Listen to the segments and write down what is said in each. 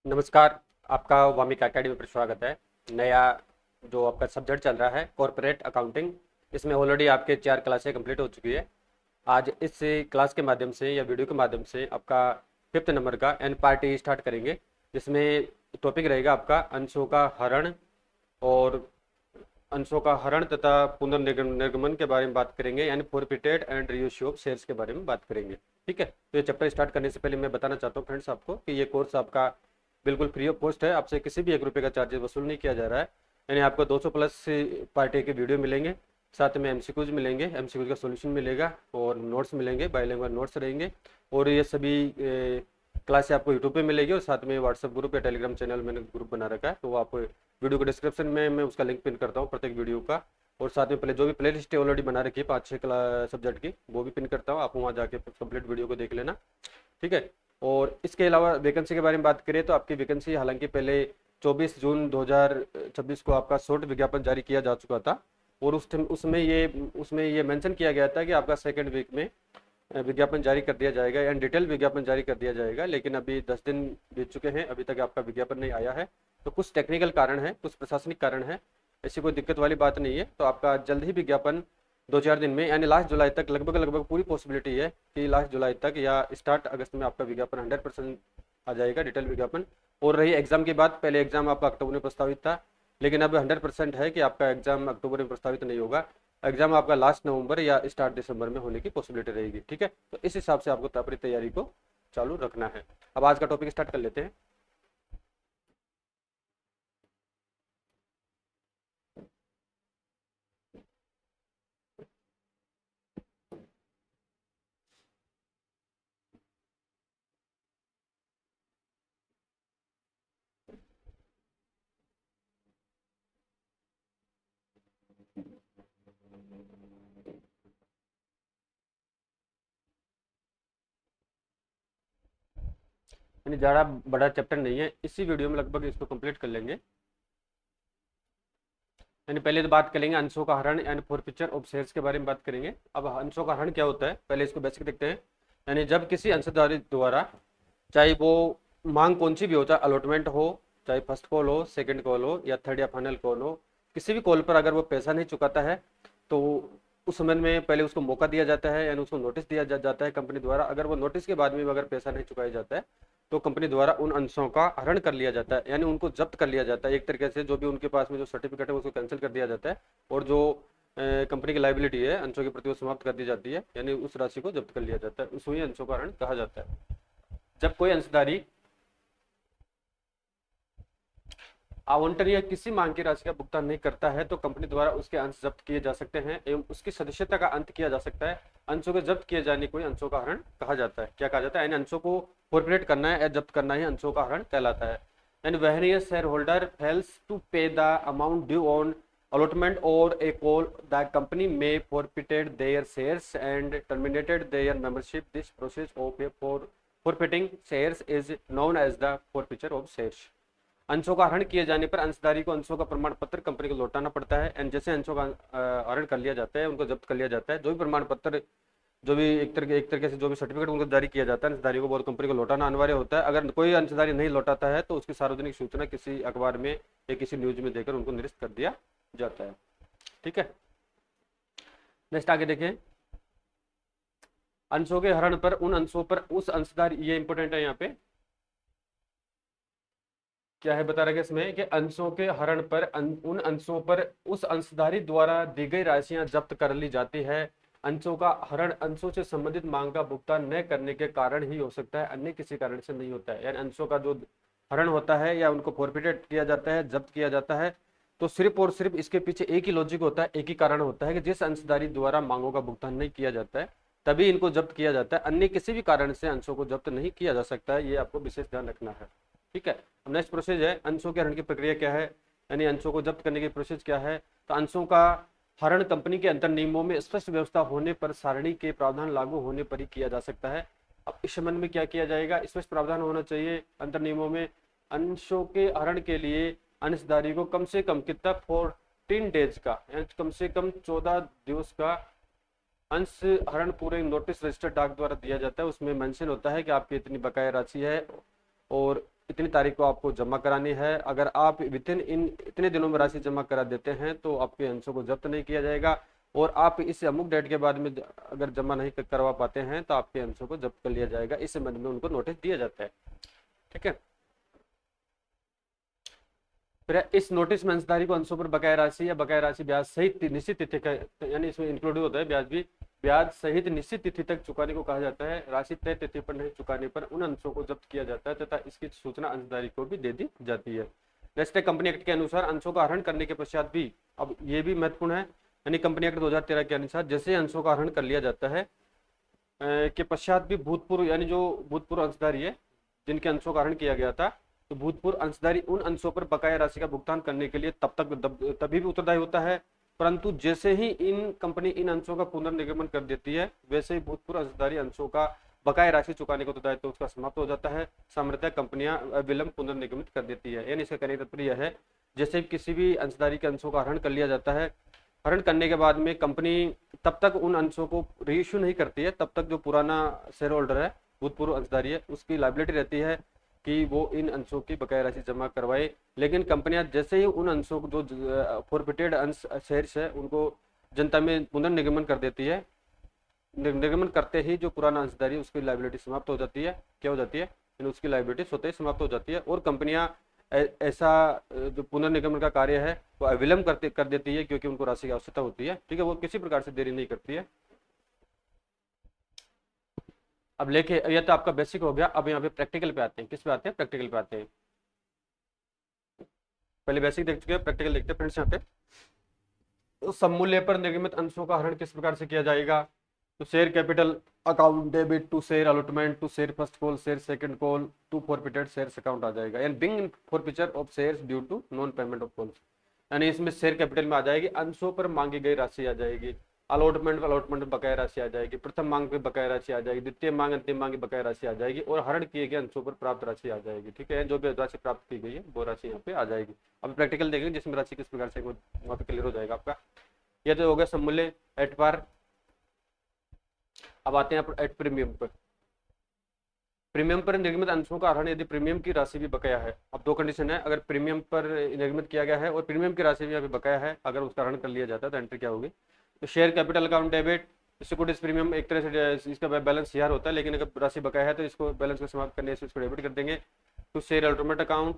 नमस्कार। आपका वामिक एकेडमी पर स्वागत है। नया जो आपका सब्जेक्ट चल रहा है कॉरपोरेट अकाउंटिंग, इसमें ऑलरेडी आपके 4 क्लासें कंप्लीट हो चुकी है। आज इस क्लास के माध्यम से या वीडियो के माध्यम से आपका 5th नंबर का एन पार्टी स्टार्ट करेंगे, जिसमें टॉपिक रहेगा आपका अंशों का हरण और अंशों का हरण तथा पुनर्निर्गमन के बारे में बात करेंगे, यानी forfeited and reissue of shares के बारे में बात करेंगे। ठीक है, तो ये चैप्टर स्टार्ट करने से पहले मैं बताना चाहता हूँ फ्रेंड्स आपको कि ये कोर्स आपका बिल्कुल फ्री ऑफ कॉस्ट है। आपसे किसी भी 1 रुपये का चार्जेस वसूल नहीं किया जा रहा है। यानी आपको 200+ पार्टी के वीडियो मिलेंगे, साथ में एमसीक्यूज मिलेंगे, एमसीक्यूज का सोल्यूशन मिलेगा और नोट्स मिलेंगे, बाइलिंगुअल नोट्स रहेंगे। और ये सभी क्लासें आपको यूट्यूब पे मिलेगी और साथ में व्हाट्सएप ग्रुप या टेलीग्राम चैनल मैंने ग्रुप बना रखा है, तो वो आप वीडियो के डिस्क्रिप्शन में मैं उसका लिंक पिन करता हूँ प्रत्येक वीडियो का। और साथ में पहले जो भी प्ले लिस्ट ऑलरेडी बना रखी है 5-6 सब्जेक्ट की, वो भी पिन करता हूँ, आप वहाँ जाके कंप्लीट वीडियो को देख लेना। ठीक है। और इसके अलावा वैकेंसी के बारे में बात करें तो आपकी वैकेंसी हालांकि पहले 24 जून 2026 को आपका शॉर्ट विज्ञापन जारी किया जा चुका था। और उसमें ये मेंशन किया गया था कि आपका सेकेंड वीक में विज्ञापन जारी कर दिया जाएगा, यानी डिटेल विज्ञापन जारी कर दिया जाएगा। लेकिन अभी 10 दिन बीत चुके हैं, अभी तक आपका विज्ञापन नहीं आया है। तो कुछ टेक्निकल कारण है, कुछ प्रशासनिक कारण है, ऐसी कोई दिक्कत वाली बात नहीं है। तो आपका जल्द ही विज्ञापन 2-4 दिन में, यानी लास्ट जुलाई तक, लगभग लगभग पूरी पॉसिबिलिटी है कि लास्ट जुलाई तक या स्टार्ट अगस्त में आपका विज्ञापन 100% आ जाएगा, डिटेल विज्ञापन। और रही एग्जाम की बात, पहले एग्जाम आपका अक्टूबर में प्रस्तावित था, लेकिन अब 100% है कि आपका एग्जाम अक्टूबर में प्रस्तावित नहीं होगा। एग्जाम आपका लास्ट नवंबर या स्टार्ट दिसंबर में होने की पॉसिबिलिटी रहेगी। ठीक है, तो इस हिसाब से आपको अपनी तैयारी को चालू रखना है। अब आज का टॉपिक स्टार्ट कर लेते हैं। यानी ज़्यादा बड़ा चैप्टर नहीं है, इसी वीडियो में लगभग इसको कंप्लीट कर लेंगे। यानी पहले तो बात करेंगे अंशों का हरण यानी फॉरफीचर ऑफ शेयर्स के बारे में बात करेंगे। अब अंशों का हरण क्या होता है, पहले इसको बेसिक देखते हैं। यानी जब किसी अंशधारी द्वारा, चाहे वो मांग कौन सी भी हो, चाहे अलॉटमेंट हो, चाहे फर्स्ट कॉल हो, सेकंड कॉल हो या थर्ड या फाइनल कॉल हो, किसी भी कॉल पर अगर वो पैसा नहीं चुकाता है तो उस समय में पहले उसको मौका दिया जाता है, यानी उसको नोटिस दिया जाता है कंपनी द्वारा। अगर वो नोटिस के बाद में भी अगर पैसा नहीं चुकाया जाता है तो कंपनी द्वारा उन अंशों का हरण कर लिया जाता है, यानी उनको जब्त कर लिया जाता है। एक तरीके से जो भी उनके पास में जो सर्टिफिकेट है उसको कैंसिल कर दिया जाता है, और जो कंपनी की लाइबिलिटी है अंशों के प्रति वो समाप्त कर दी जाती है, यानी उस राशि को जब्त कर लिया जाता है। उसको ही अंशों का हरण कहा जाता है। जब कोई अंशधारी आवंटन या किसी मांग की राशि का भुगतान नहीं करता है तो कंपनी द्वारा उसके अंश जब्त किए जा सकते हैं एवं उसकी सदस्यता का अंत किया जा सकता है। अंशों के जब्त किए जाने को ही अंशों का हरण कहा जाता है। क्या कहा जाता है, यानी अंशों को फॉरफिट करना है या जब्त करना ही अंशों का हरण कहलाता है। And when a share holder fails to pay the amount due on allotment or a call, the company may forfeited their shares and terminated their membership. This process of forfeiting shares is known as the forfeiture of shares. अंशों का हरण किए जाने पर अंशधारी को अंशों का प्रमाण पत्र कंपनी को लौटाना पड़ता है। एंड जैसे अंशों का हरण कर लिया जाता है, उनको जब्त कर लिया जाता है, जो भी प्रमाण पत्र, जो भी एक तरीके से जो भी सर्टिफिकेट उनको जारी किया जाता है अंशधारी को, वो कंपनी को लौटाना अनिवार्य होता है। अगर कोई अंशधारी नहीं लौटाता है तो उसकी सार्वजनिक सूचना किसी अखबार में या किसी न्यूज में देकर उनको निरस्त कर दिया जाता है। ठीक है, नेक्स्ट आगे देखें। अंशों के हरण पर उन अंशों पर उस अंशधारी, ये इंपॉर्टेंट है यहाँ पे, क्या है बता रखा इसमें कि अंशों के हरण पर उन अंशों पर उस अंशधारी द्वारा दी गई राशियां जब्त कर ली जाती है। अंशों का हरण अंशों से संबंधित मांग का भुगतान न करने के कारण ही हो सकता है, अन्य किसी कारण से नहीं होता है। यानी अंशों का जो हरण होता है या उनको फॉरफिटेड किया जाता है, जब्त किया जाता है, तो सिर्फ और सिर्फ इसके पीछे एक ही लॉजिक होता है, एक ही कारण होता है कि जिस अंशधारी द्वारा मांगों का भुगतान नहीं किया जाता है तभी इनको जब्त किया जाता है, अन्य किसी भी कारण से अंशों को जब्त नहीं किया जा सकता है। ये आपको विशेष ध्यान रखना है। ठीक है, अब नेक्स्ट प्रोसेस है अंशों के हरण की प्रक्रिया क्या है, यानी अंशों को जब्त करने की प्रोसेस क्या है। तो अंशों का हरण कंपनी के अंतर नियमों में स्पष्ट व्यवस्था होने पर, सारणी के प्रावधान लागू होने पर ही किया जा सकता है। अब इस संबंध में क्या किया जाएगा, स्पष्ट प्रावधान होना चाहिए अंतर नियमों में। अंशों के हरण के लिए अंशधारी को कम से कम कितना 14 डेज का, यानी कम से कम 14 दिवस का अंश हरण पूरे नोटिस रजिस्टर्ड डाक द्वारा दिया जाता है। उसमें मेंशन होता है कि आपकी इतनी बकाया राशि है और इतनी तारीख को आपको जमा करानी है। अगर आप विथिन इन इतने दिनों में राशि जमा करा देते हैं तो आपके अंशों को जब्त नहीं किया जाएगा, और आप इस अमुक डेट के बाद में अगर जमा नहीं करवा पाते हैं तो आपके अंशों को जब्त कर लिया जाएगा। इस संबंध में उनको नोटिस दिया जाता है। ठीक है। फिर इस नोटिस में अंशधारी को अंशों पर बकाया राशि या बकाया राशि ब्याज सहित निश्चित तिथि का, यानी इसमें इंक्लूड होता है ब्याज भी, ब्याज सहित निश्चित तिथि तक चुकाने को कहा जाता है। राशि तय तिथि पर नहीं चुकाने पर उन अंशों को जब्त किया जाता है तथा इसकी सूचना अंशधारी को भी दे दी जाती है। जैसे कंपनी एक्ट के अनुसार अंशों का हरण करने के पश्चात भी, अब ये भी महत्वपूर्ण है, यानी कंपनी एक्ट 2013 के अनुसार जैसे अंशों का हरण कर लिया जाता है के पश्चात भी भूतपूर्व, यानी जो भूतपूर्व अंशधारी है जिनके अंशों का हरण किया गया था, तो भूतपूर्व अंशधारी उन अंशों पर बकाया राशि का भुगतान करने के लिए तभी भी उत्तरदायी होता है, परंतु जैसे ही इन कंपनी इन अंशों का पुनर्निगमन कर देती है वैसे ही भूतपूर्व अंशधारी अंशों का बकाया राशि चुकाने का उत्तरदायित्व तो उसका समाप्त हो जाता है। सामान्यतः कंपनियां विलंब पुनर्निगमित कर देती है। यानी इसका कहने का तात्पर्य यह है, जैसे किसी भी अंशधारी के अंशों का हरण कर लिया जाता है, हरण करने के बाद में कंपनी तब तक उन अंशों को रीइश्यू नहीं करती है, तब तक जो पुराना शेयर होल्डर है, भूतपूर्व अंशधारी है, उसकी लायबिलिटी रहती है कि वो इन अंशों की बकाया राशि जमा करवाए। लेकिन कंपनियां जैसे ही उन अंशों को जो फॉरफिटेड अंश शेयर्स है उनको जनता में पुनर्निगमन कर देती है, निर्गमन करते ही जो पुराना अंशधारी है उसकी लायबिलिटी समाप्त हो जाती है। क्या हो जाती है? उसकी लायबिलिटी स्वतः ही समाप्त हो जाती है, और कंपनियां ऐसा जो पुनर्निगमन का कार्य है वो विलंब कर देती है, क्योंकि उनको राशि की आवश्यकता होती है। ठीक है, वो किसी प्रकार से देरी नहीं करती है। अब लेके ये तो आपका बेसिक हो गया। अब यहाँ पे प्रैक्टिकल पे आते हैं। किस पे आते हैं? प्रैक्टिकल पे आते हैं। पहले बेसिक देख चुके हैं, प्रैक्टिकल देखते हैं फ्रेंड्स। यहाँ पे तो सममूल्य पर निर्गमित अंशों का हरण किस प्रकार से किया जाएगा? तो share capital account debit to share allotment to share first call share second call to forfeited shares account आ जाएगा, and being forfeiture of shares due to non payment of calls. यानी इसमें शेयर कैपिटल में आ जाएगी, अंशों पर मांगी गई राशि आ जाएगी, अलॉटमेंट में बकाया राशि आ जाएगी, प्रथम मांग पे बकाया राशि आ जाएगी, द्वितीय मांग अंतिम मांग की बकाया राशि आ जाएगी, और हरण किए गए अंशों पर प्राप्त राशि आ जाएगी। ठीक है, जो भी राशि प्राप्त की गई है वो राशि यहाँ पे आ जाएगी। अब प्रैक्टिकल देखेंगे जिसमें राशि किस प्रकार से वहाँ पे क्लियर हो जाएगा आपका। यह तो हो गया सममूल्य एट पार। अब आते हैं एट प्रीमियम पर। प्रीमियम पर निर्गमित अंशों का हरण यदि प्रीमियम की राशि भी बकाया है। अब दो कंडीशन है, अगर प्रीमियम पर निर्गमित किया गया है और प्रीमियम की राशि भी अभी बकाया है, अगर उसका हरण कर लिया जाता है तो एंट्री क्या होगी? तो share capital account debit securities premium, एक तरह से इसका बैलेंस शेयर होता है, लेकिन अगर राशि बकाया है तो इसको बैलेंस को समाप्त करने से इसको डेबिट कर देंगे। To share allotment account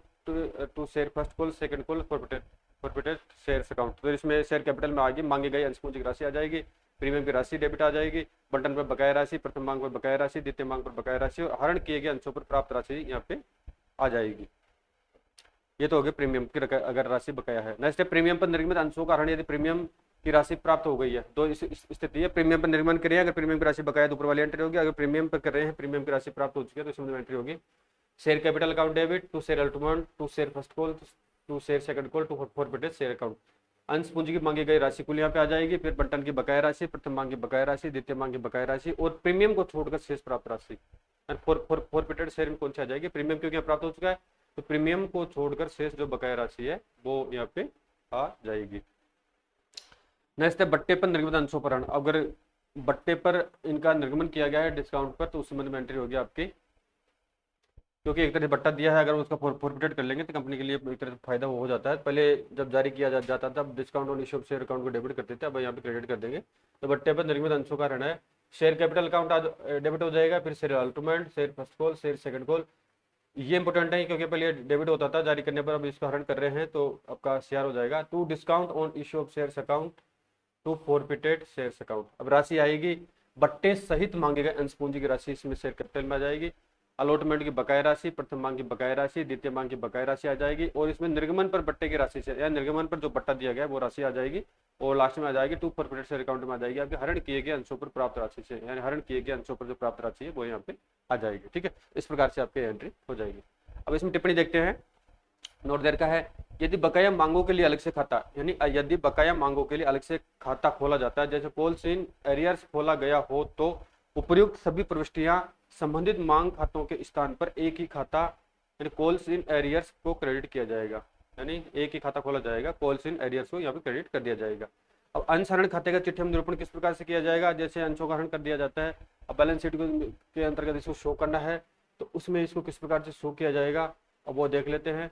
to share first call second call forfeited shares account. तो इसमें शेयर कैपिटल में आगे मांगी गई अंशपूंजी की राशि आ जाएगी, प्रीमियम की राशि डेबिट आ जाएगी, बंटन पर बकाया राशि, प्रथम मांग पर बकाया राशि, द्वितीय मांग पर बकाया राशि, और हरण किए गए अंशों पर प्राप्त राशि यहाँ पे आ जाएगी। ये तो हो गया प्रीमियम की अगर राशि बकाया है। नेक्स्ट है प्रीमियम पर निर्गमित अंशों का हरण यदि प्रीमियम की राशि प्राप्त हो गई है। तो इस स्थिति है, प्रीमियम पर निर्गमन करिए, अगर प्रीमियम की राशि बकाया तो ऊपर वाली एंट्री होगी, अगर प्रीमियम पर कर रहे हैं प्रीमियम की राशि प्राप्त हो चुकी है तो इसमें एंट्री होगी share capital account debit to share allotment to share first call to share second call to forfeited share account. अंश पूंजी की मांगी गई राशि कुल यहाँ पे आ जाएगी, फिर बंटन की बकाया राशि, प्रथम मांग की बकाया राशि, द्वितीय मांग की बकाया राशि, और प्रीमियम को छोड़कर शेष प्राप्त राशि। फॉरफिटेड शेयर में कौन सी आ जाएगी? प्रीमियम, क्योंकि यहाँ प्राप्त हो चुका है तो प्रीमियम को छोड़कर शेष जो बकाया राशि है वो यहाँ पे आ जाएगी। नेक्स्ट है बट्टे पर निर्गमित अंशों पर हरण। अगर बट्टे पर इनका निर्गमन किया गया है डिस्काउंट पर तो उस संबंध में एंट्री होगी आपकी, क्योंकि एक तरह से बट्टा दिया है, अगर उसका फॉरफिटेड कर लेंगे तो कंपनी के लिए एक तरह से फायदा हो जाता है। पहले जब जारी किया जाता था discount on issue of share account को डेबिट करते थे, अब यहाँ पे क्रेडिट कर देंगे। तो बट्टे पर निर्गमित अंशों का ऋण है, शेयर कैपिटल अकाउंट आज डेबिट हो जाएगा, फिर share allotment, share first call, share second call. ये इंपॉर्टेंट है क्योंकि पहले डेबिट होता था जारी करने पर, अब इसका हरण कर रहे हैं तो आपका शेयर हो जाएगा। To discount on issue of shares account to forfeited shares account. अब राशि आएगी बट्टे सहित मांगे गए अंश पूंजी की राशि इसमें शेयर कैपिटल में आ जाएगी, अलॉटमेंट की बकाया राशि, प्रथम मांग की बकाया राशि, द्वितीय मांग की बकाया राशि आ जाएगी, और इसमें निर्गमन पर बट्टे की राशि से या निर्गमन पर जो बट्टा दिया गया है वो राशि आ जाएगी, और लास्ट में आ जाएगी टू फॉरफिटेड शेयर अकाउंट में आ जाएगी आपके हरण किए गए अंशों पर प्राप्त राशि से, यानी हरण किए गए अंशों पर जो प्राप्त राशि है वो यहाँ पे आ जाएगी। ठीक है, इस प्रकार से आपकी एंट्री हो जाएगी। अब इसमें टिप्पणी देखते हैं। नोट देर का है, यदि बकाया मांगों के लिए अलग से खाता, यानी यदि बकाया मांगों के लिए अलग से खाता खोला जाता है, जैसे कॉल्स इन एरियर्स खोला गया हो, तो उपर्युक्त सभी प्रविष्टियां संबंधित मांग खातों के स्थान पर एक ही खाता यानी कॉल्स इन एरियर्स को क्रेडिट किया जाएगा, यानी एक ही खाता खोला जाएगा, कॉल्स इन एरियर्स को यहाँ पे क्रेडिट कर दिया जाएगा। अब अंशहरण खाते का चिट्ठी में निरूपण किस प्रकार से किया जाएगा? जैसे अंशों का हरण कर दिया जाता है, अब बैलेंस शीट के अंतर्गत इसको शो करना है तो उसमें इसको किस प्रकार से शो किया जाएगा? अब वो देख लेते हैं।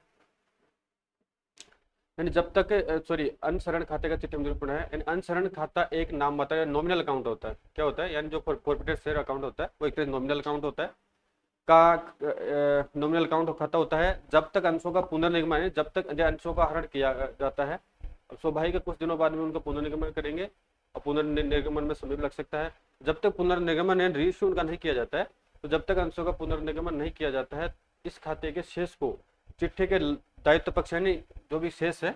यानी जब तक सॉरी अनसरण खाते का चिट्ठी निरूपण है, यानी अनसरण खाता एक नाम मात्र नॉमिनल अकाउंट होता है। क्या होता है, यानी जो फॉरफिटेड शेयर अकाउंट होता है वो एक नॉमिनल अकाउंट होता है का नॉमिनल अकाउंट खाता होता है जब तक अंशों का पुनर्निगमन है, जब तक अंशों का हरण किया जाता है। अब स्वाभाविक है, कुछ दिनों बाद में उनका पुनर्निगमन करेंगे और पुनर्निगमन में समय भी लग सकता है। जब तक पुनर्निगमन है रीइश्यू उनका नहीं किया जाता है, तो जब तक अंशों का पुनर्निगमन नहीं किया जाता है, इस खाते के शेष को चिट्ठे के दायित्व पक्ष यानी जो भी शेष है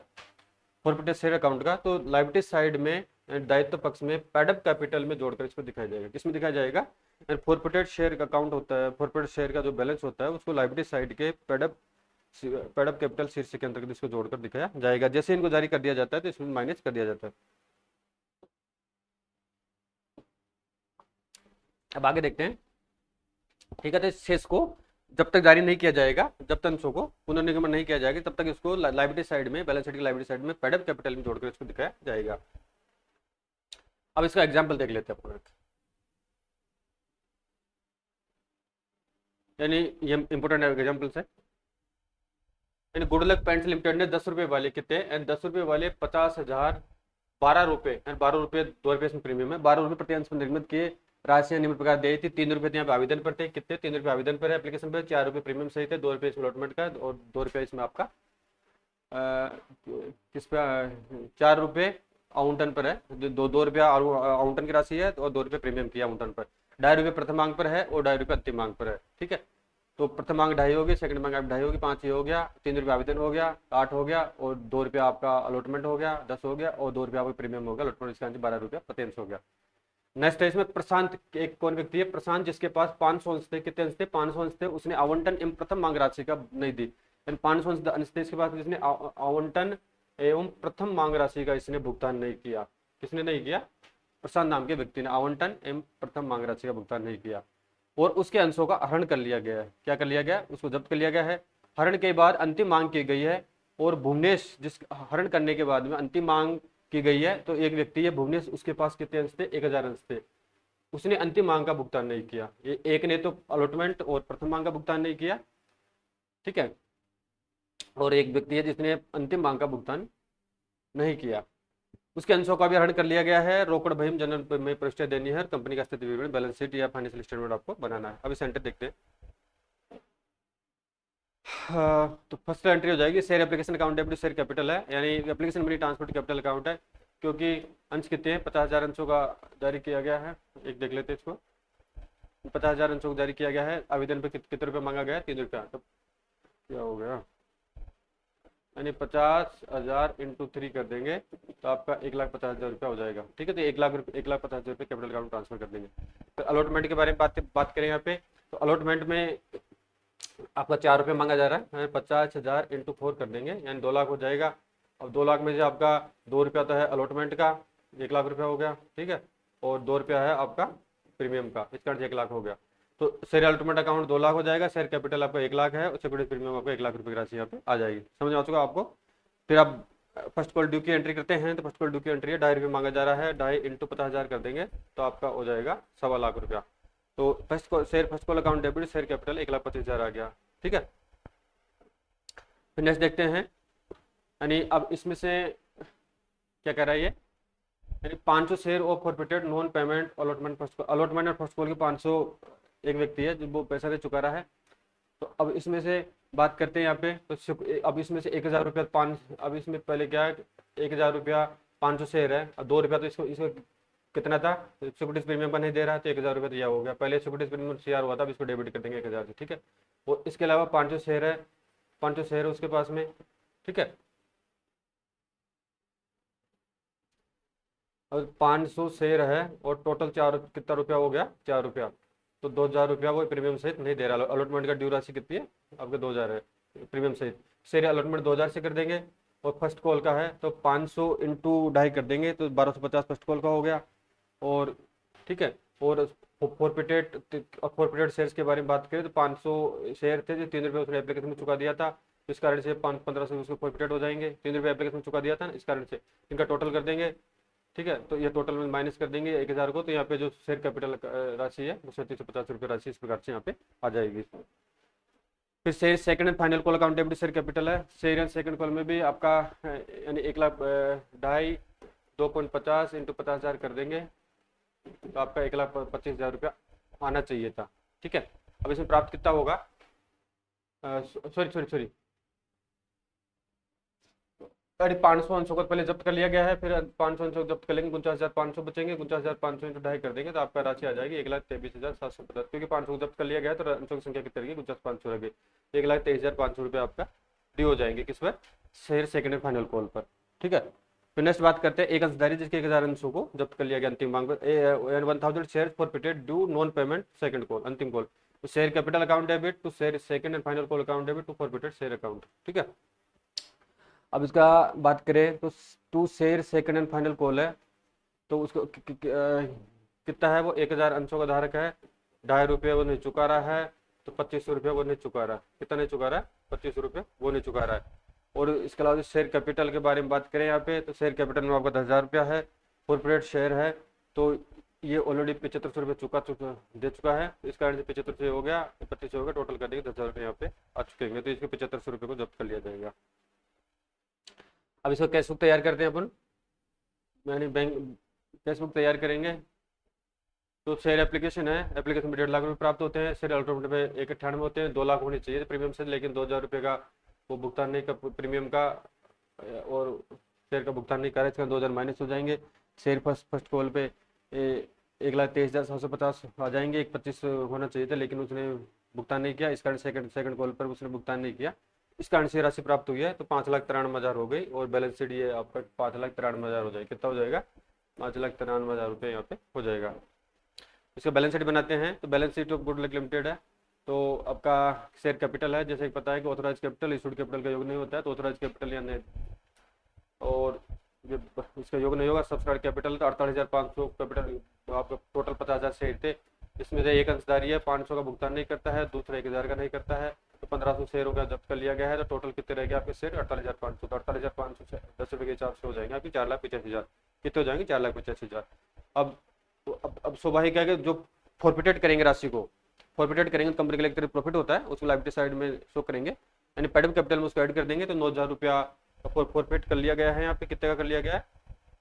फॉरफिटेड शेयर अकाउंट का, तो लायबिलिटी साइड में दायित्व पक्ष में पैडअप कैपिटल में जोड़कर इसको दिखाया जाएगा। किसमें दिखाया जाएगा, फॉरफिटेड शेयर का अकाउंट होता है, फॉरफिटेड शेयर का जो बैलेंस होता है उसको लायबिलिटी साइड के पैडअप कैपिटल शीर्षक के अंतर्गत इसको जोड़कर दिखाया जाएगा। जैसे इनको जारी कर दिया जाता है तो इसमें माइनस कर दिया जाता है। अब आगे देखते हैं। ठीक है, तो इस शेष को जब तक जारी नहीं किया जाएगा, जब तक अंशों को पुनर्निगमन नहीं किया जाएगा, तब तक इसको लायबिलिटी साइड में, बैलेंस शीट की लायबिलिटी साइड में पैडअप कैपिटल में जोड़कर इसको दिखाया जाएगा। अब इसका एग्जाम्पल देख लेते हैं अपन, यानी ये इंपोर्टेंट एग्जाम्पल्स है। यानी गुडलक पेंट्स लिमिटेड ने 10 रुपए वाले कितने, 10 रुपए वाले 50,000 12 रुपए, 12 रुपए 2 रुपए इसमें प्रीमियम है, 12 रुपए प्रति अंश में निर्मित किए राशियां निम्न प्रकार दी थी। 3 रुपए यहाँ पे आवेदन पर थे, कितने 3 रुपए आवेदन पर है एप्लीकेशन पर, 4 रुपए प्रीमियम सही थे, 2 रुपए इसमें अलॉटमेंट का और 2 रुपए इसमें आपका किस पे 4 रुपए आवंटन पर है, दो 2 रुपया आवंटन की राशि है और 2 रुपए प्रीमियम की आवंटन पर, 2.5 रुपए प्रथम मांग पर है और 2.5 रुपए अंतिम मांग पर है। ठीक है, तो प्रथम मांग 2.5 होगी, सेकंड मांग 2.5 होगी, 5 ये हो गया, 3 रुपये आवेदन हो गया, 8 हो गया और 2 रुपया आपका अलॉटमेंट हो गया, 10 हो गया और 2 रुपया आपका प्रीमियम हो गया, अलॉटमेंट इसका 12 रुपया प्रति अंश हो गया। नेक्स्ट है इसमें प्रशांत, एक कौन व्यक्ति है प्रशांत, जिसके पास 500 अंश थे, कितने अंश थे 500 अंश थे, उसने आवंटन एवं प्रथम मांग राशि का नहीं दी, 500 अंश थे इसके पास, जिसने आवंटन एवं प्रथम मांग राशि का इसने भुगतान नहीं किया। किसने नहीं किया, प्रशांत नाम के व्यक्ति ने आवंटन एवं प्रथम मांग राशि का भुगतान नहीं किया और उसके अंशों का हरण कर लिया गया है। क्या कर लिया गया, उसको जब्त कर लिया गया है। हरण के बाद अंतिम मांग की गई है और भुवनेश, जिस हरण करने के बाद में अंतिम मांग की गई है, तो एक व्यक्ति है भुवनेश, उसके पास कितने अंश थे 1000 अंश थे, उसने अंतिम मांग का भुगतान नहीं किया। एक ने तो अलॉटमेंट और प्रथम मांग का भुगतान नहीं किया, ठीक है, और एक व्यक्ति है जिसने अंतिम मांग का भुगतान नहीं किया, उसके अंशों का भी हरण कर लिया गया है। रोकड़ बहिम जनरल में प्रविष्टियां देनी है और कंपनी का स्थिति विवरण, बैलेंस शीट या फाइनेंशियल स्टेटमेंट आपको बनाना है। अभी सेंटर देखते हैं। तो फर्स्ट एंट्री हो जाएगी share application account debit share capital है, यानी application money transfer capital account है, क्योंकि अंश कितने हैं 50,000 अंशों का जारी किया गया है। एक देख लेते हैं इसको, 50,000 अंशों को जारी किया गया है, आवेदन पे कितने रुपये मांगा गया है 3 रुपया, तो क्या हो गया, यानी 50,000 इंटू 3 कर देंगे तो आपका 1,50,000 रुपया हो जाएगा। ठीक है, तो 1,50,000 रुपये कैपिटल अकाउंट ट्रांसफर कर देंगे। तो अलॉटमेंट के बारे में बात करें यहाँ पे, तो अलॉटमेंट में आपका 4 रुपये मांगा जा रहा है, 50,000 इंटू 4 कर देंगे यानी 2 लाख हो जाएगा। अब 2 लाख में से आपका 2 रुपया तो है अलॉटमेंट का, 1 लाख रुपया हो गया, ठीक है, और 2 रुपया है आपका प्रीमियम का, इसका 1 लाख हो गया। तो शेयर अलॉटमेंट अकाउंट 2 लाख हो जाएगा, शेयर कैपिटल आपका 1 लाख है और सिक्योरिटी प्रीमियम आपको 1 लाख रुपये की राशि यहाँ पे आ जाएगी। समझ आ चुका आपको। फिर आप फर्स्ट कॉल ड्यू की एंट्री करते हैं, तो फर्स्ट कॉल ड्यू की एंट्री है 2.5 रुपये मांगा जा रहा है, 2.5 इंटू 50,000 कर देंगे तो आपका हो जाएगा 1.25 लाख रुपया। तो first call account debit share capital 1,25,000 आ गया। ठीक है, फिर नेक्स्ट देखते हैं, यानी अब इसमें से क्या कह रहा है ये, यानी 500 share of forfeited non payment allotment और फर्स्ट कॉल के 500 एक व्यक्ति है जो वो पैसा दे चुका रहा है। तो अब इसमें से बात करते हैं यहाँ पे, तो अब इसमें से 1,000 रुपया अब इसमें पहले क्या है 1,000 रुपया 500 शेयर है और 2 रुपया तो इसको कितना था सिक्योरिटीज प्रीमियम का नहीं दे रहा, तो 1,000 रुपया तो यह हो गया। पहले सिक्योरिटीज प्रीमियम शेयर हुआ था, अब इसको डेबिट कर देंगे 1,000 से। ठीक है, और इसके अलावा 500 शेयर है, 500 शेयर है उसके पास में। ठीक है, और 500 शेयर है और टोटल 4 कितना रुपया हो गया 4 रुपया, तो 2,000 रुपया वो प्रीमियम सहित नहीं दे रहा। अलॉटमेंट का ड्यू राशि कितनी है आपके 2,000 है प्रीमियम सहित, शेयर अलॉटमेंट 2,000 से कर देंगे और फर्स्ट कॉल का है तो 500 इंटू 2.5 कर देंगे तो 1,250 फर्स्ट कॉल का हो गया। और ठीक है, और फॉरफिटेड शेयर्स के बारे में बात करें तो 500 शेयर थे जो 3 रुपये उसने एप्लीकेशन में चुका दिया था, इस कारण से 1500 उसको फॉरफिटेड हो जाएंगे, 3 रुपये एप्लीकेशन में चुका दिया था ना, इस कारण से इनका टोटल कर देंगे। ठीक है, तो ये टोटल में माइनस कर देंगे 1,000 को, तो यहाँ पे जो शेयर कैपिटल राशि है वो 3750 रुपये राशि इस प्रकार से यहाँ पे आ जाएगी। फिर share second and final call account debit share capital है। शेयर एंड सेकंड कॉल में भी आपका यानी 1 लाख ढाई 2.50 इंटू 50,000 कर देंगे तो आपका 1,25,000 रुपया आना चाहिए था। ठीक है, अब इसमें प्राप्त कितना होगा, सॉरी सॉरी सॉरी, अरे 500 अंशों को पहले जब्त कर लिया गया है, फिर 500 अंशों जब्त कर लेंगे, 49,500 बचेंगे, 49,500 इंटू ढाई कर देंगे तो आपका राशि आ जाएगी 1,23,750, क्योंकि 500 जब्त कर लिया गया है तो अंशों की संख्या कितनी रहेगी, 49,500 रह गई, 1,23,500 रुपये आपका ड्यू हो जाएंगे किस पर, share second and final call पर। ठीक है, फिर नेक्स्ट बात करते हैं एक अंशधारी जिसके 1,000 अंशों को जब्त कर लिया गया अंतिम मांग पर, 1,000 share forfeited due non payment second call अंतिम कॉल, तो share capital account debit to share second and final call account debit to forfeited share account. ठीक है, अब इसका बात करें तो to share second and final call है तो उसको कितना है, वो 1,000 अंशों का धारक है, ₹2.5 वो नहीं चुका रहा है, तो 2,500 रुपये वो नहीं चुका रहा, कितना नहीं चुका रहा है, 2,500 रुपये वो नहीं चुका रहा है। और इसके अलावा शेयर कैपिटल के बारे में बात करें यहाँ पे तो शेयर कैपिटल में आपका 10,000 रुपया है, कॉर्पोरेट शेयर है तो ये ऑलरेडी 7,500 रुपये दे चुका है, तो इस कारण से 7,500 हो गया, 2,500 हो गया, टोटल कर देंगे 10,000 रुपये यहाँ पे आ चुके हैं, तो इसके 7,500 रुपये को जब्त कर लिया जाएगा। अब इसका कैश बुक तैयार करते हैं अपन, यानी बैंक कैश बुक तैयार करेंगे तो शेयर एप्लीकेशन है, एप्लीकेशन में 1.5 लाख रुपये प्राप्त होते हैं, शेयर अल्टरनेट में 198 होते हैं, 2 लाख होने चाहिए प्रीमियम से, लेकिन 2,000 रुपये का वो भुगतान नहीं कर प्रीमियम का और शेयर का भुगतान नहीं करा, इसका 2,000 माइनस हो जाएंगे। शेयर फर्स्ट कॉल पे 1,23,750 आ जाएंगे, 1,25 होना चाहिए था लेकिन उसने भुगतान नहीं किया, इस कारण सेकंड कॉल पर उसने भुगतान नहीं किया, इस कारण से राशि प्राप्त हुई है, तो 5,93,000 हो गई और बैलेंस शीट ये आपका 5,93,000 हो जाएगा, कितना हो जाएगा, 5,93,000 रुपये यहाँ पे हो जाएगा। इसका बैलेंस शीट बनाते हैं तो balance sheet of good luck limited है, तो आपका शेयर कैपिटल है, जैसे कि पता है कि ऑथराइज कैपिटल इशूड कैपिटल का योग नहीं होता है, तो ऑथराइज कैपिटल या नहीं, और जब इसका योग नहीं होगा सब्सक्राइब कैपिटल तो 48,500 कैपिटल, तो आपका टोटल 50,000 शेयर थे, इसमें से एक अंशधारी है 500 का भुगतान नहीं करता है, दूसरा 1,000 का नहीं करता है, तो 1,500 शेयरों का जब्त कर लिया गया है, तो टोटल कितने रह गए आपके शेयर 48,500, तो 48,500 से 10 रुपये के हिसाब से हो जाएंगे आपकी 4,85,000, कितने हो जाएंगे 4,85,000। अब स्वाभाविक है कि जो फॉरफिटेड करेंगे राशि को फॉरफिटेड करेंगे तो कंपनी के लिए प्रॉफिट होता है, उसको लाइबिलिटी साइड में शो करेंगे, यानी पेड कैपिटल में उसको ऐड कर देंगे, तो 9,000 रुपया फॉरफिट कर लिया गया है, यहाँ पे कितने का कर लिया गया है,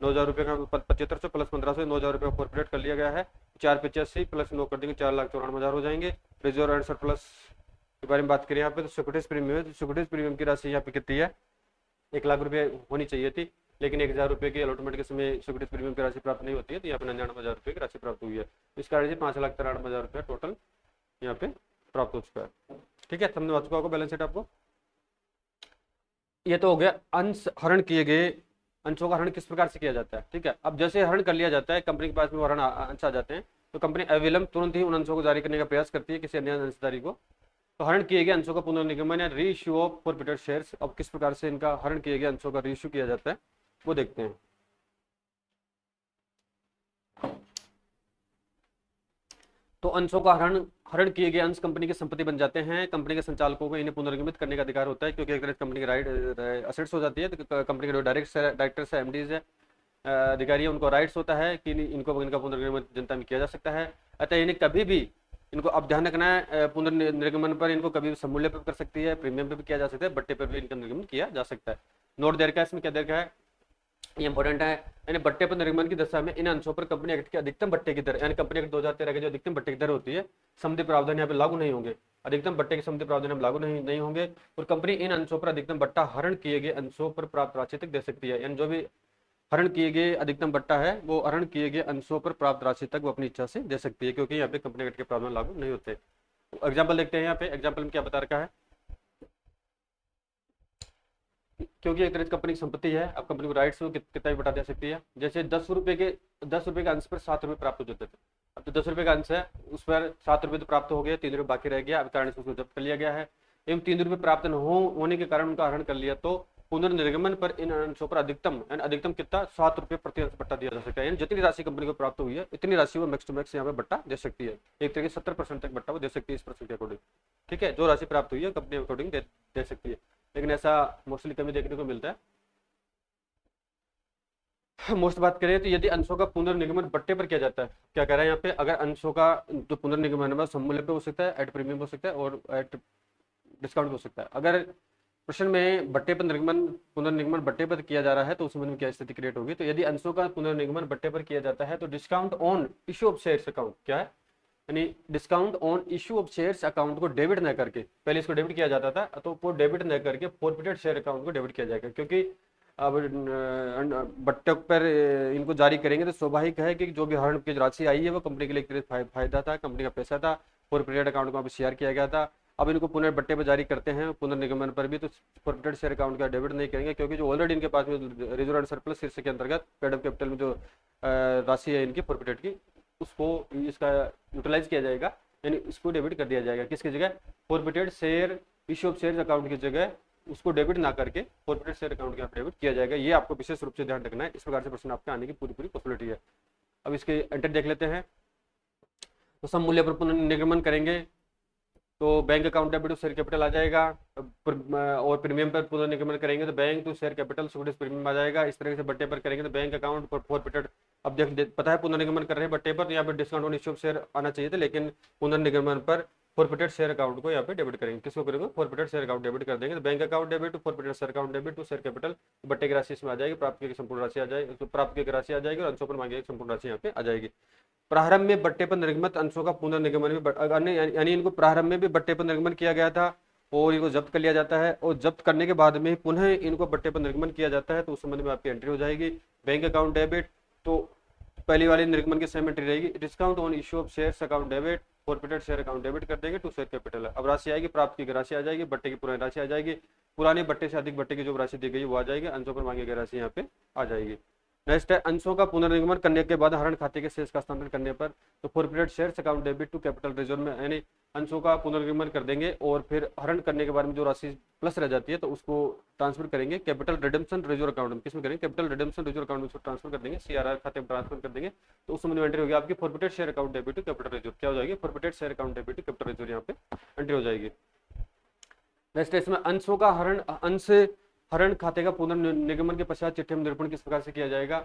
9,000 रुपये का 7,500 प्लस 1,500 9,000 रुपये फॉरफिट कर लिया गया है, 4,85 प्लस 9 कर देंगे 4,94,000 हो जाएंगे। रिजर्व एंड सरप्लस के बारे में बात करें यहाँ पे तो सिक्योरिटीज प्रीमियम है, तो सिक्योरिटीज प्रीमियम की राशि यहाँ पे कितनी है, 1,00,000 रुपये होनी चाहिए थी, लेकिन 1,000 रुपये के अलॉटमेंट के समय सिक्योरिटीज प्रीमियम की राशि प्राप्त नहीं होती है, तो यहाँ पे 99,000 रुपये की राशि प्राप्त हुई है, इस कारण से 5,93,000 रुपये टोटल यहाँ पे प्राप्त हो चुका है। ठीक है, समझ आ चुका होगा बैलेंस शीट आपको। ये तो हो गया अंश हरण किए गए अंशों का हरण किस प्रकार से किया जाता है। ठीक है, अब जैसे हरण कर लिया जाता है कंपनी के पास में हरण अंश आ जाते हैं तो कंपनी अविलंब तुरंत ही उन अंशों को जारी करने का प्रयास करती है किसी अन्य अंशधारी को। तो हरण किए गए अंशों का पुनर्निगमन या रीइश्यू ऑफ फॉरफिटेड शेयर्स, अब किस प्रकार से इनका हरण किए गए अंशों का रीइश्यू किया जाता है वो देखते हैं। तो अंशों का हरण किए गए अंश कंपनी की संपत्ति बन जाते हैं, कंपनी के संचालकों को इन्हें पुनर्निगमित करने का अधिकार होता है, क्योंकि एक तरह कंपनी की राइट असेट्स हो जाती है, तो कंपनी के जो डायरेक्टर्स है एमडीज है अधिकारी है उनको राइट्स होता है कि इनको इनका पुनर्निगमन जनता में किया जा सकता है। अतः इन्हें कभी भी इनको अब ध्यान रखना है पुनर्निगमन पर इनको कभी समूल्य पर कर सकती है, प्रीमियम पर भी किया जा सकता है, बट्टे पर भी इनका निर्गमन किया जा सकता है। नोट देर का इसमें क्या देर का है, ये इंपॉर्टेंट है, यानी बट्टे पर निर्गमन की दशा में इन अंशों पर कंपनी एक्ट की अधिकतम बट्टे की दर, यानी कंपनी एक्ट 2013 की जो अधिकतम बट्टे की दर होती है समिति प्रावधान यहाँ पे लागू नहीं होंगे, अधिकतम बट्टे की समिति प्रावधान लागू नहीं होंगे, और कंपनी इन अंशों पर अधिकतम बट्टा हरण किए गए अंशों पर प्राप्त राशि तक दे सकती है, यानी जो भी हरण किए गए अधिकतम बट्टा है वो हरण किए गए अंशों पर प्राप्त राशि तक वो अपनी इच्छा से दे सकती है, क्योंकि यहाँ पे कंपनी एक्ट के प्रावधान लागू नहीं होते। एग्जाम्पल देखते हैं, यहाँ पे एग्जाम्पल में क्या बता रखा है, क्योंकि एक तरह की कंपनी की संपत्ति है, अब कंपनी को राइट्स कितना भी बटा दे सकती है। जैसे 10 रुपए के अंश पर 7 रुपये प्राप्त हो जाते थे, अब तो 10 रुपये का अंश है उस पर 7 रुपये तो प्राप्त हो गए, 3 रुपये बाकी रह गया, अब कारण से उसको जब्त कर लिया गया है, एवं 3 रुपये प्राप्त न होने के कारण उनका हरण कर लिया, तो पुनर्निर्गमन पर इन अंशों पर अधिकतम कितना 7 रुपये प्रति अंश बट्टा दिया जा सकता है, यानी जितनी राशि कंपनी को प्राप्त हुई है इतनी राशि वो मैक्स टू मैक्स यहाँ पे बट्टा दे सकती है, एक तरीके से 70% तक बट्टा वो दे सकती है इस परसेंट के अकॉर्डिंग। ठीक है, जो राशि प्राप्त हुई है कंपनी अकॉर्डिंग दे सकती है, लेकिन ऐसा मोस्टली कमी देखने को मिलता है। मोस्ट बात करें तो यदि अंशों का पुनर्निगमन बट्टे पर किया जाता है, क्या कह रहा है यहाँ पे, अगर अंशों का जो पुनर्निगमन है समूल्य पे हो सकता है, एट प्रीमियम हो सकता है और एट डिस्काउंट हो सकता है। अगर प्रश्न में बट्टे पर निर्गमन पुनर्निगमन बट्टे पर किया जा रहा है तो उस संबंध में क्या स्थिति क्रिएट होगी। तो यदि अंशों का पुनर्निगमन बट्टे पर किया जाता है तो discount on issue of shares account क्या है, यानी discount on issue of shares account को डेबिट न करके, पहले इसको डेबिट किया जाता था तो वो डेबिट न करके फॉरफिटेड शेयर अकाउंट को डेबिट किया जाएगा। क्योंकि अब बट्टे पर इनको जारी करेंगे तो स्वाभाविक है कि जो भी हरण की राशि आई है वो कंपनी के लिए फायदा था, कंपनी का पैसा था, फॉरफिटेड अकाउंट को शेयर किया गया था। अब इनको पुनर्बट्टे पर जारी करते हैं पुनर्निगमन पर भी तो फॉरफिटेड शेयर अकाउंट का डेबिट नहीं करेंगे, क्योंकि जो ऑलरेडी इनके पास में रिजर्व एंड सरप्लस शीर्षक के अंतर्गत पेड अप कैपिटल में जो राशि है इनकी फॉरफिटेड की, उसको इसका यूटिलाइज किया जाएगा, यानी इसको डेबिट कर दिया जाएगा। किसकी जगह, forfeited share issue of share account की जगह उसको डेबिट ना करके फॉरफिटेड शेयर अकाउंट के डेबिट किया जाएगा। ये आपको विशेष रूप से ध्यान रखना है। इस प्रकार से प्रश्न आपके आने की पूरी पॉसिबिलिटी है। अब इसके एंटर देख लेते हैं। तो सम मूल्य पर पुनर्निगमन करेंगे तो bank account debit to share capital आ जाएगा, और प्रीमियम पर पुनर्निगमन करेंगे तो bank to share capital premium आ जाएगा। इस तरह से बट्टे पर करेंगे तो बैंक अकाउंट पर फॉरफिटेड, अब पता है पुनर्निगमन कर रहे हैं बट्टे पर तो यहाँ पर discount on issue of share आना चाहिए था, लेकिन पुनर्निगमन पर फॉरफिटेड शेयर अकाउंट को यहाँ पे डेबिट करेंगे। किसको करेंगे, फॉरफिटेड शेयर अकाउंट डेबिट कर देंगे। तो bank account debit to forfeited share account debit to share capital, बट्टे की राशि इसमें आ जाएगी, प्राप्त की संपूर्ण राशि आ जाएगी, तो प्राप्त की राशि आ जाएगी और अंशों पर मांगी संपूर्ण राशि यहाँ पे आ जाएगी। प्रारंभ में बट्टे पर निर्गमित अंशों का पुनर्निगमन भी, यानी इनको प्रारंभ में भी बट्टे पर निर्गमन किया गया था और इनको जब्त कर लिया जाता है, और जब्त करने के बाद में पुनः इनको बट्टे पर निर्गमन किया जाता है तो उस संबंध में आपकी एंट्री हो जाएगी। बैंक अकाउंट डेबिट, तो पहली वाली निर्गमन की सेम एंट्री रहेगी। Discount on issue of shares account debit, forfeited share account debit कर देंगे टू शेयर कैपिटल। अब राशि आएगी, प्राप्त की राशि आ जाएगी, बट्टे की पुरानी राशि आ जाएगी, पुराने बट्टे से अधिक बट्टे की जो राशि दी गई वो आ जाएगी, अंशों पर मांगी गई राशि यहाँ पे आ जाएगी। नेक्स्ट है अंशों का पुनर्निगमन करने के बाद हरण खाते के शेष का हस्तांतरण करने पर तो forfeited shares account debit to capital reserve में, यानी अंशों का पुनर्निगमन कर देंगे और फिर हरण करने के बाद में जो राशि प्लस रह जाती है तो उसको ट्रांसफर करेंगे कैपिटल रिडेम्पशन रिजर्व अकाउंट में। किसमें करेंगे, कैपिटल रिडेम्पशन रिजर्व अकाउंट में उसको ट्रांसफर कर देंगे, सीआरआर खाते में ट्रांसफर कर देंगे। तो उस समय एंट्री होगी आपकी forfeited share account debit to capital reserve, क्या हो जाएगी, forfeited share account debit to capital reserve यहाँ पे एंट्री हो जाएगी। नेक्स्ट इसमें अंशों का अंश हरण खाते का पुनर्निगमन के पश्चात चिट्ठी में निरूपण किस प्रकार से किया जाएगा।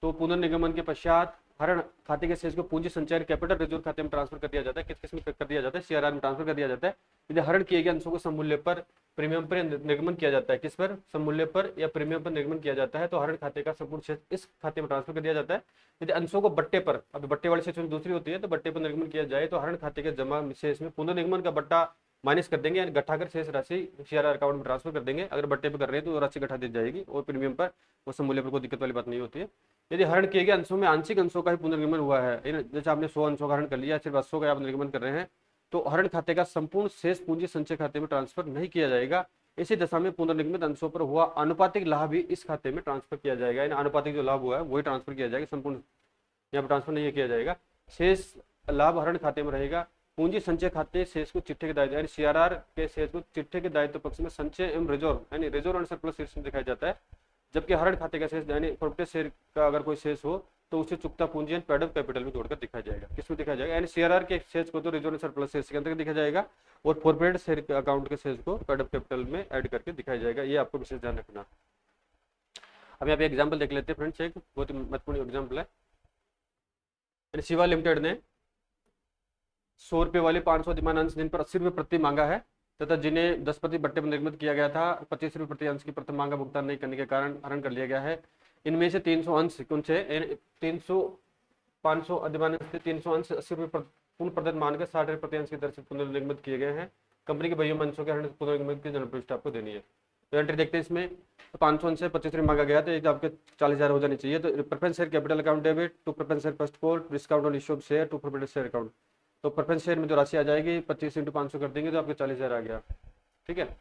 तो पुनर्निगमन के पश्चात हरण खाते के शेष को पूंजी संचय कैपिटल रिजर्व खाते में ट्रांसफर कर दिया जाता है। किस किस में कर दिया जाता है, सीआरआर में ट्रांसफर कर दिया जाता है। यदि हरण किए गए अंशों को समूल्य पर प्रीमियम पर निर्गमन किया जाता है, किस पर, समूल्य पर या प्रीमियम पर निर्गमन किया जाता है तो हरण खाते का संपूर्ण शेष इस खाते में ट्रांसफर कर दिया जाता है। यदि अंशों को बट्टे पर, अब बट्टे वाले शेष दूसरी होती है तो बट्टे पर निर्गमन किया जाए तो हरण खाते के जमा शेष में पुनर्निगमन का बट्टा माइनस कर देंगे, यानी घटाकर शेष राशि सीआरआर अकाउंट में ट्रांसफर कर देंगे। अगर बट्टे पर कर रहे हैं तो राशि घटा दी जाएगी और प्रीमियम पर वो समूल्य पर कोई दिक्कत वाली बात नहीं होती है। यदि हरण किए गए अंशों में आंशिक अंशों का ही पुनर्निगमन हुआ है, जैसे आपने 100 अंशों का हरण कर लिया, सिर्फ 80 का आप निर्गमन कर रहे हैं, तो हरण खाते का संपूर्ण शेष पूंजी संचय खाते में ट्रांसफर नहीं किया जाएगा। इसी दशा में पुनर्निगमित अंशों पर हुआ आनुपातिक लाभ भी इस खाते में ट्रांसफर किया जाएगा, यानी आनुपातिक जो लाभ हुआ है वही ट्रांसफर किया जाएगा, संपूर्ण यहाँ पर ट्रांसफर नहीं किया जाएगा। शेष लाभ हरण खाते में रहेगा। पूंजी संचय खाते शेष को चिट्ठे के दायित्व, यानी सीआरआर के शेष को चिट्ठे के दायित्व पक्ष में संचय एवं रिजर्व, यानी रिजर्व एंड सरप्लस शेष में दिखाया जाता है। जबकि हरण खाते का शेष, यानी फॉरफिटेड शेयर का अगर कोई शेष हो तो उसे चुकता पूंजी एंड पेड अप कैपिटल में जोड़कर दिखाया जाएगा। किसमें दिखाया जाएगा, यानी सीआरआर के शेष को तो रिजर्व एंड सरप्लस शेष के अंतर्गत दिखाया जाएगा और फॉरफिटेड शेयर अकाउंट के शेष को पेड अप कैपिटल में ऐड करके दिखाया जाएगा। ये आपको विशेष ध्यान रखना। अब यहाँ पे एग्जाम्पल देख लेते हैं फ्रेंड्स, एक बहुत ही महत्वपूर्ण एग्जाम्पल है। शिवा लिमिटेड ने 100 रुपये वाले 500 अधिमान अंश जिन पर 80 रुपये प्रति मांगा है तथा जिन्हें 10% बट्टे में निर्गमित किया गया था, 25 रुपये प्रति अंश की प्रथम मांग का भुगतान नहीं करने के कारण हरण कर लिया गया है। इनमें से 300 अंश कौन से, 500 अधिमान अंश से 300 अंश 80 रुपये पूर्ण प्रदत्त मानकर 60 रुपये प्रति अंश की दर से पुनर्निगमित किए गए हैं। कंपनी के बहियों अंशों के हरण पुनर्निगमित की जन्म पृष्ठ आपको देनी है। तो एंट्री देखते हैं इसमें, तो 500 अंश से 25 रुपये मांगा गया तो आपके 40,000 हो जानी चाहिए। तो preference share capital account debit to preference share first call, discount on issue of share to forfeited share account. तो प्रेफरेंस शेयर में जो राशि आ जाएगी 25 × 500 कर देंगे तो आपके 40,000 आ गया, ठीक है।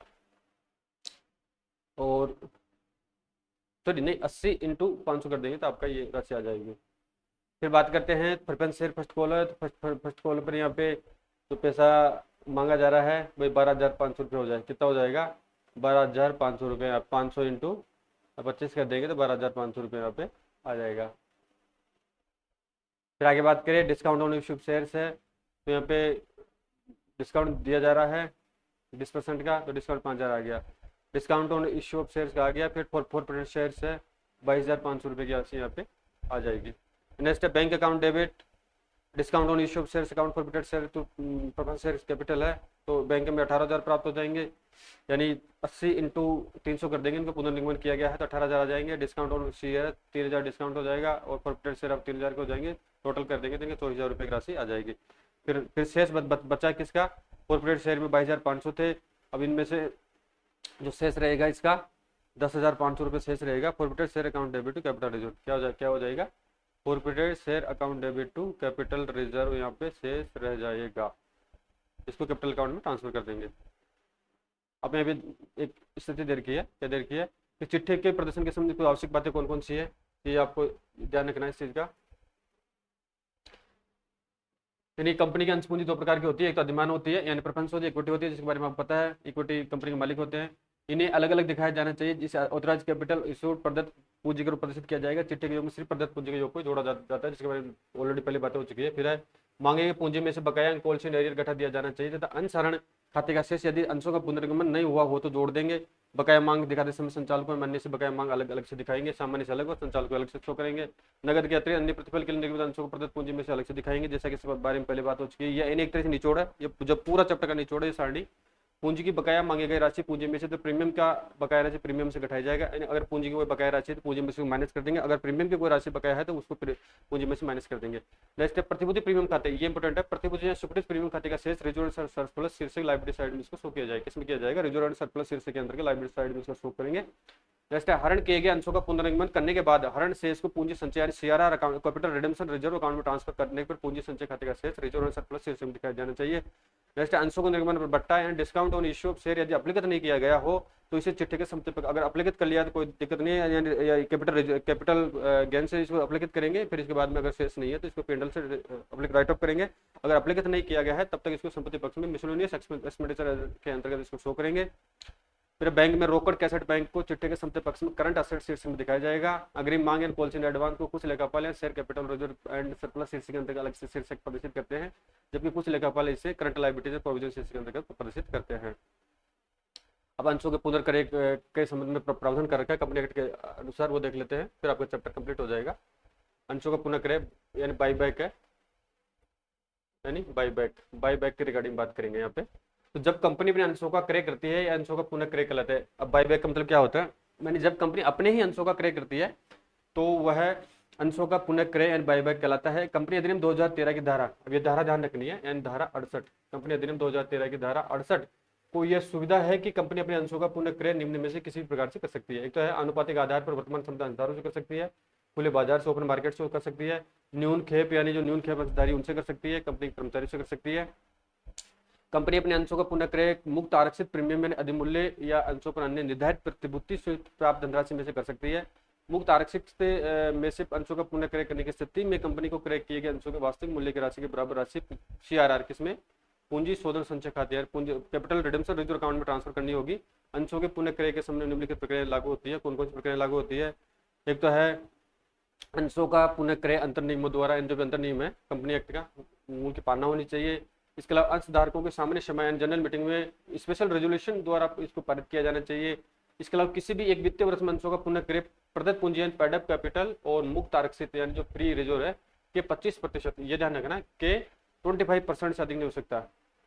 और सॉरी नहीं, 80 × 500 कर देंगे तो आपका ये राशि आ जाएगी। फिर बात करते हैं प्रेफरेंस शेयर फर्स्ट कॉल है, तो फर्स्ट कॉल पर यहाँ पे जो पैसा मांगा जा रहा है वही 12,500 रुपये हो जाए, कितना हो जाएगा, 12,500 रुपये। 500 × 25 कर देंगे तो 12,500 रुपये यहाँ पे आ जाएगा। फिर आगे बात करें डिस्काउंट ऑन इश्यू शेयर्स है, तो यहाँ पे डिस्काउंट दिया जा रहा है 20% का, तो डिस्काउंट 5,000 आ गया। Discount on issue of shares का आ गया। फिर 4% शेयर्स है 22,500 रुपये की राशि यहाँ पे आ जाएगी। नेक्स्ट है bank account debit, discount on issue of shares account forfeited share to preference share capital है, तो बैंक में 18,000 प्राप्त हो जाएंगे। यानी 80 इंटू 300 कर देंगे, इनको पुनर्निगमन किया गया है तो 18,000 आ जाएंगे। डिस्काउंट और शेयर 3,000 डिस्काउंट हो जाएगा और कॉर्पोरेट शेयर अब 3,000 के हो जाएंगे, टोटल कर देंगे तो 24,000 रुपये की राशि आ जाएगी। फिर शेष बचा किसका, कॉर्पोरेट शेयर में 22,500 थे, अब इनमें से जो शेष रहेगा इसका 10,500 रुपये शेष रहेगा। Corporate share account debit to capital reserve क्या हो जाएगा, corporate share account debit to capital reserve यहाँ पे शेष रह जाएगा, इसको कैपिटल अकाउंट में ट्रांसफर कर देंगे। अब यहाँ पे एक स्थिति दे रखी है, क्या दे रखी है कि चिट्ठे के प्रदर्शन के संबंध में आवश्यक बातें कौन कौन सी है, ये आपको ध्यान रखना है इस चीज का। यानी कंपनी की अंश पूंजी दो प्रकार की होती है, एक तो अधिमान होती है यानी प्रेफरेंस होती है, इक्विटी होती है जिसके बारे में आपको पता है, इक्विटी कंपनी के मालिक होते हैं। इन्हें अलग अलग दिखाया जाना चाहिए, जिसे ऑथराइज कैपिटल इशूड प्रदत्त पूंजी के रूप प्रदर्शित किया जाएगा। चिट्ठे के योग में सिर्फ प्रदत्त पूंजी के योग को जोड़ा जाता है, जिसके बारे में ऑलरेडी पहले बातें हो चुकी है। फिर है मांगे गए पूंजी में से बकाया अंक कॉल एरियर घटा दिया जाना चाहिए तथा अंशहरण खाते का शेष यदि अंशों का पुनर्गमन नहीं हुआ हो तो जोड़ देंगे। बकाया मांग दिखाते समय संचालकों में अन्य से बकाया मांग अलग अलग से दिखाएंगे, सामान्य से अलग और संचालकों अलग से शो करेंगे। नगद के अतिरिक्त अन्य प्रतिफल के लिए निर्मित अंशों को प्रदत्त पूंजी में से अलग से दिखाएंगे, जैसा कि इस बारे में पहले बात हो चुकी है। यह एक तरह से निचोड़ है, ये जब पूरा चैप्टर का निचोड़ है सारणी। पूंजी की बकाया मांगे गई राशि पूंजी में से तो प्रीमियम का बकाया राशि प्रीमियम से घटाया जाएगा, अगर पूंजी की कोई बकाया राशि है तो पूंजी में से माइनस कर देंगे, अगर प्रीमियम की कोई राशि बकाया है तो उसको पूंजी में से माइनस कर देंगे। नेक्स्ट है प्रतिभूति प्रीमियम खाते, ये इंपॉर्टेंट है। प्रतिभूति सुपरिट प्रीमियम खाते का शेष रिजर्व सरप्लस शीर्षक लाइबिलिटी साइड में इसको शो किया जाएगा, किसमें किया जाएगा, रिजर्व सरप्लस शीर्षक के अंदर लाइबिलिटी साइड में इसको शो करेंगे। नेक्स्ट है हरण किए गए अंशों का पुनर्निगमन करने के बाद हरण शेष को पूंजी संचय यानी CRR account capital redemption reserve account में ट्रांसफर करने पर पूंजी संचय खाते का शेष रिजर्व सरप्लस शीर्षक में दिखाया जाना चाहिए। नेक्स्ट अंशों को निर्गमन पर बट्टा and discount on issue of share यदि अप्लिकेट नहीं किया गया हो तो इसे चिट्ठे के संपत्ति अगर अप्लिकेट कर लिया तो कोई दिक्कत नहीं है, या कैपिटल गेन से इसको अप्लिकेट करेंगे। फिर इसके बाद में अगर शेष नहीं है तो इसको पेंडल से राइट ऑफ करेंगे। अगर अप्लिकेट नहीं किया गया है तब तक इसको संपत्ति पक्ष में मिसलेनियस एक्सपेंडिचर के अंतर्गत इसको शो करेंगे। फिर बैंक में रोकड़ कैसेट बैंक को चिट्ठे के संपत्ति पक्ष में करंट असेट शीर्षक में दिखाया जाएगा। अग्रिम मांग एंड पॉलिसी एडवांस को कुछ लेखापाल share capital reserve and surplus शीर्षक के अंतर्गत अलग से शीर्षक प्रदर्शित करते हैं, जबकि कुछ लेखापाल इसे करंट लायबिलिटीज प्रोविजन शीर्षक के अंतर्गत प्रदर्शित करते हैं। अब अंशों के पुनर्क्रय के संबंध में प्रावधान कर रखा है कंपनी एक्ट के अनुसार, वो देख लेते हैं, फिर आपका चैप्टर कंप्लीट हो जाएगा। अंशों का पुनर्क्रय यानी बाईबैक है, यानी बाईबैक की रिगार्डिंग बात करेंगे यहाँ पे। तो जब कंपनी अपने अंशों का क्रय करती है या अंशों का पुनः क्रय कहलाता है। अब बाईबैक का मतलब क्या होता है, यानी जब कंपनी अपने ही अंशों का क्रय करती है तो वह अंशों का पुनः क्रय एंड बाईबैक कहलाता है। कंपनी अधिनियम 2013 की धारा, अब ये धारा ध्यान रखनी है, यानी धारा 68, कंपनी अधिनियम 2013 की धारा 68 को यह सुविधा है कि कंपनी अपने अंशों का पुनः क्रय निम्न में से किसी भी प्रकार से कर सकती है। एक तो है अनुपातिक आधार पर वर्तमान क्षमता अंशधारों से कर सकती है, खुले बाजार से ओपन मार्केट से कर सकती है, न्यून खेप यानी जो न्यून खेप अंशधारी उनसे कर सकती है, कंपनी कर्मचारी से कर सकती है। कंपनी अपने अंशों का पुनः क्रय मुक्त आरक्षित प्रीमियम यानी अधिमूल्य या अंशों पर अन्य निर्धारित प्रतिभूति से प्राप्त धनराशि में से कर सकती है। मुक्त आरक्षित में से अंशों का पुनः क्रय करने की स्थिति में कंपनी को क्रय किए गए अंशों के वास्तविक मूल्य की राशि के बराबर राशि सीआरआर किसमें पूंजी शोधन संचय खाते पूंजी कैपिटल रिडेम्पशन रिजर्व अकाउंट में ट्रांसफर करनी होगी। अंशों के पुनः क्रय के समय निम्नलिखित प्रक्रिया लागू होती है। कौन कौन सी प्रक्रिया लागू होती है, एक तो है अंशों का पुनः क्रय अंतर नियमों द्वारा, जो भी अंतर नियम है कंपनी एक्ट का उनकी पालना होनी चाहिए। इसके अलावा अंशधारकों के सामने समय जनरल मीटिंग में स्पेशल रेजोल्यूशन द्वारा इसको पारित किया जाना चाहिए। इसके अलावा किसी भी एक वित्तीय वर्ष में अंशों का पुनः क्रय प्रदत्त पूंजी यानी पेड अप कैपिटल और मुक्त आरक्षित यानी जो फ्री रिजर्व है के 25%, ये ध्यान रखना के 25% से अधिक नहीं हो सकता।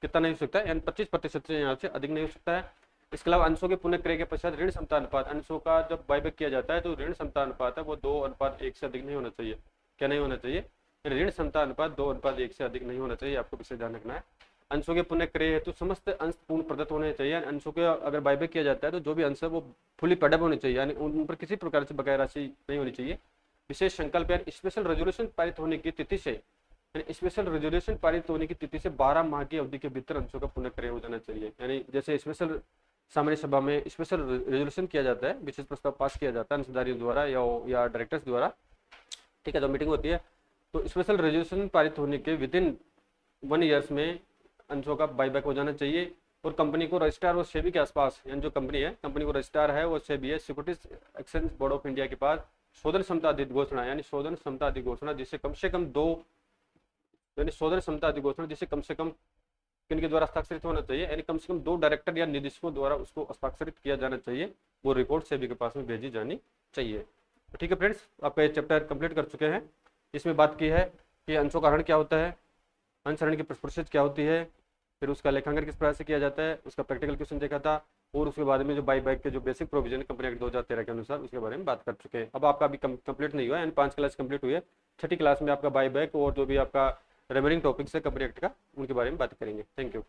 कितना नहीं हो सकता है, यानी 25% से यहाँ से अधिक नहीं हो सकता है। इसके अलावा अंशों के पुनः क्रय के पश्चात ऋण क्षमता अनुपात, अंशों का जब बायबैक किया जाता है तो ऋण क्षमता अनुपात है वो 2:1 से अधिक नहीं होना चाहिए। क्या नहीं होना चाहिए, ऋण क्षमता अनुपात 2:1 से अधिक नहीं होना चाहिए, आपको विशेष ध्यान रखना है। अंशों के पुनः क्रय हेतु समस्त अंश पूर्ण प्रदत्त होने चाहिए। अंशों के अगर बायबैक किया जाता है तो जो भी अंश है वो फुली पेडअप होने चाहिए, यानी उन पर किसी प्रकार से बकाया राशि नहीं होनी चाहिए। विशेष संकल्प यानी स्पेशल रेजोल्यूशन पारित होने की तिथि से, यानी स्पेशल रेजोल्यूशन पारित होने की तिथि से 12 माह की अवधि के भीतर अंशों का पुनः क्रय हो जाना चाहिए। यानी जैसे स्पेशल सामान्य सभा में स्पेशल रेजोल्यूशन किया जाता है, विशेष प्रस्ताव पास किया जाता है अंशधारियों द्वारा या डायरेक्टर्स द्वारा, ठीक है, जब मीटिंग होती है तो स्पेशल रेजोल्यूशन पारित होने के विदिन 1 ईयर्स में अंशों का बाईबैक हो जाना चाहिए। और कंपनी को रजिस्ट्रार और सेबी के आसपास, यानी जो कंपनी है कंपनी को रजिस्ट्रार है वो सेबी है, securities exchange board of India के पास शोधन क्षमता अधिघोषणा यानी शोधन क्षमता अधिघोषणा जिससे कम से कम 2, यानी शोधन क्षमता अधिघोषणा जिससे कम से कम किनके द्वारा हस्ताक्षरित होना चाहिए, यानी कम से कम 2 डायरेक्टर या निदेशकों द्वारा उसको हस्ताक्षरित किया जाना चाहिए। वो रिपोर्ट सेबी के पास में भेजी जानी चाहिए। ठीक है फ्रेंड्स, आपका ये चैप्टर कंप्लीट कर चुके हैं। इसमें बात की है कि अंशों का हरण क्या होता है, अंश हरण की प्रोसेस क्या होती है, फिर उसका लेखांकन किस प्रकार से किया जाता है, उसका प्रैक्टिकल क्वेश्चन देखा था। और उसके बाद में जो बाई बैक के जो बेसिक प्रोविजन कंपनी एक्ट 2013 के अनुसार उसके बारे में बात कर चुके हैं। अब आपका अभी कंप्लीट नहीं हुआ है, यानी 5 क्लास कंप्लीट हुई है। छठी क्लास में आपका बाई बैक और जो भी आपका रिमेनिंग टॉपिक्स है कंपनी एक्ट का, उनके बारे में बात करेंगे। Thank you.